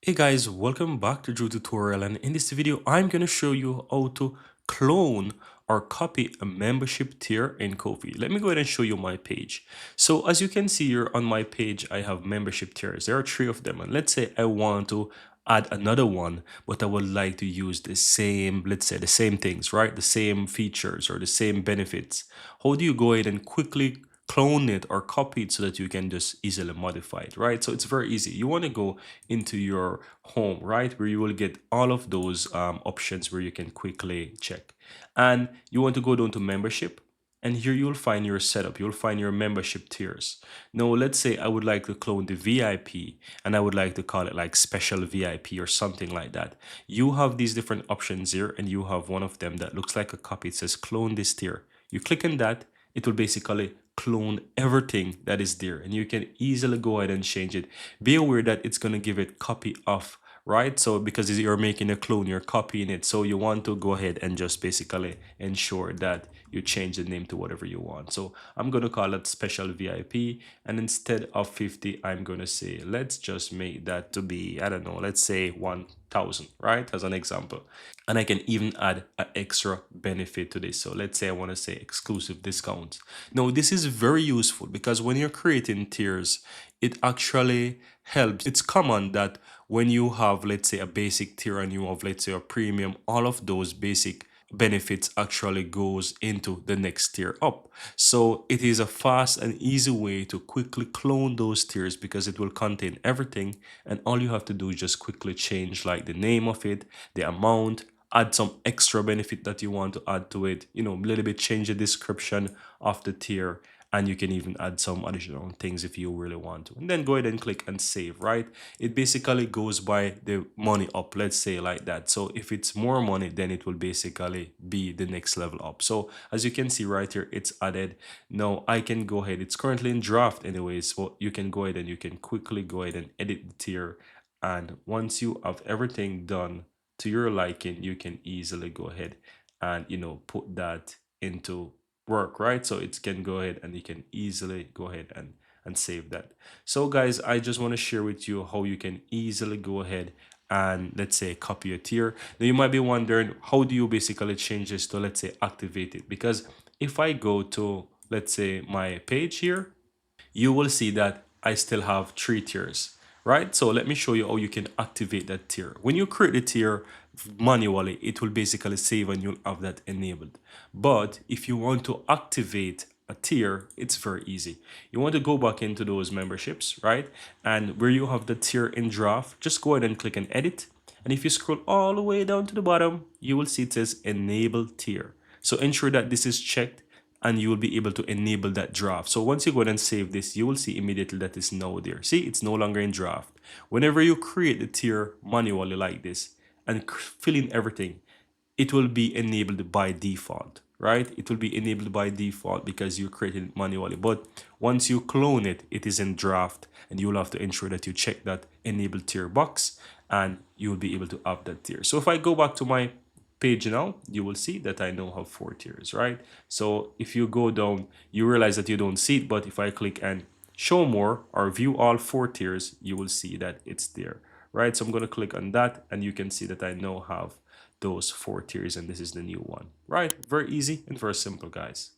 Hey guys, welcome back to Drew Tutorial, and in this video I'm going to show you how to clone or copy a membership tier in Kofi. Let me go ahead and show you my page. So as you can see here on my page, I have membership tiers. There are three of them, and let's say I want to add another one, but I would like to use the same, let's say the same things, right? The same features or the same benefits. How do you go ahead and quickly clone it or copy it so that you can just easily modify it, right? So it's very easy. You want to go into your home, right, where you will get all of those options where you can quickly check, and you want to go down to membership, and here you'll find your setup. You'll find your membership tiers. Now let's say I would like to clone the VIP, and I would like to call it like special VIP or something like that. You have these different options here, and you have one of them that looks like a copy. It says clone this tier. You click on that, it will basically clone everything that is there, and you can easily go ahead and change it. Be aware that it's going to give it copy off, right? So because you're making a clone, you're copying it, so you want to go ahead and just basically ensure that you change the name to whatever you want. So I'm going to call it special VIP, and instead of 50 I'm going to say, let's just make that to be, I don't know, let's say 1000, right, as an example. And I can even add an extra benefit to this. So let's say I want to say exclusive discounts. Now this is very useful because when you're creating tiers, it actually helps. It's common that when you have, let's say, a basic tier and you have, let's say, a premium, all of those basic benefits actually goes into the next tier up. So it is a fast and easy way to quickly clone those tiers because it will contain everything, and all you have to do is just quickly change like the name of it, the amount, add some extra benefit that you want to add to it, a little bit change the description of the tier, and you can even add some additional things if you really want to, and then go ahead and click and save, right? It basically goes by the money up, let's say like that. So if it's more money, then it will basically be the next level up. So as you can see right here, it's added. Now I can go ahead, it's currently in draft anyways, so you can go ahead and you can quickly go ahead and edit the tier, and once you have everything done to your liking, you can easily go ahead and put that into work, right? So it can go ahead and you can easily go ahead and save that. So guys, I just want to share with you how you can easily go ahead and, let's say, copy a tier. Now you might be wondering, how do you basically change this to, let's say, activate it? Because if I go to, let's say, my page here, you will see that I still have three tiers, right? So let me show you how you can activate that tier. When you create the tier manually, it will basically save and you'll have that enabled. But if you want to activate a tier, it's very easy. You want to go back into those memberships, right? And where you have the tier in draft, just go ahead and click on edit. And if you scroll all the way down to the bottom, you will see it says enable tier. So ensure that this is checked, and you will be able to enable that draft. So once you go ahead and save this, you will see immediately that it's now there. See, it's no longer in draft. Whenever you create the tier manually like this and fill in everything, it will be enabled by default, right? It will be enabled by default because you created it manually. But once you clone it, it is in draft, and you'll have to ensure that you check that enable tier box, and you will be able to have that tier. So if I go back to my page now, you will see that I now have four tiers, right? So if you go down, you realize that you don't see it, but if I click and show more or view all four tiers, you will see that it's there, right? So I'm going to click on that, and you can see that I now have those four tiers, and this is the new one, right? Very easy and very simple, guys.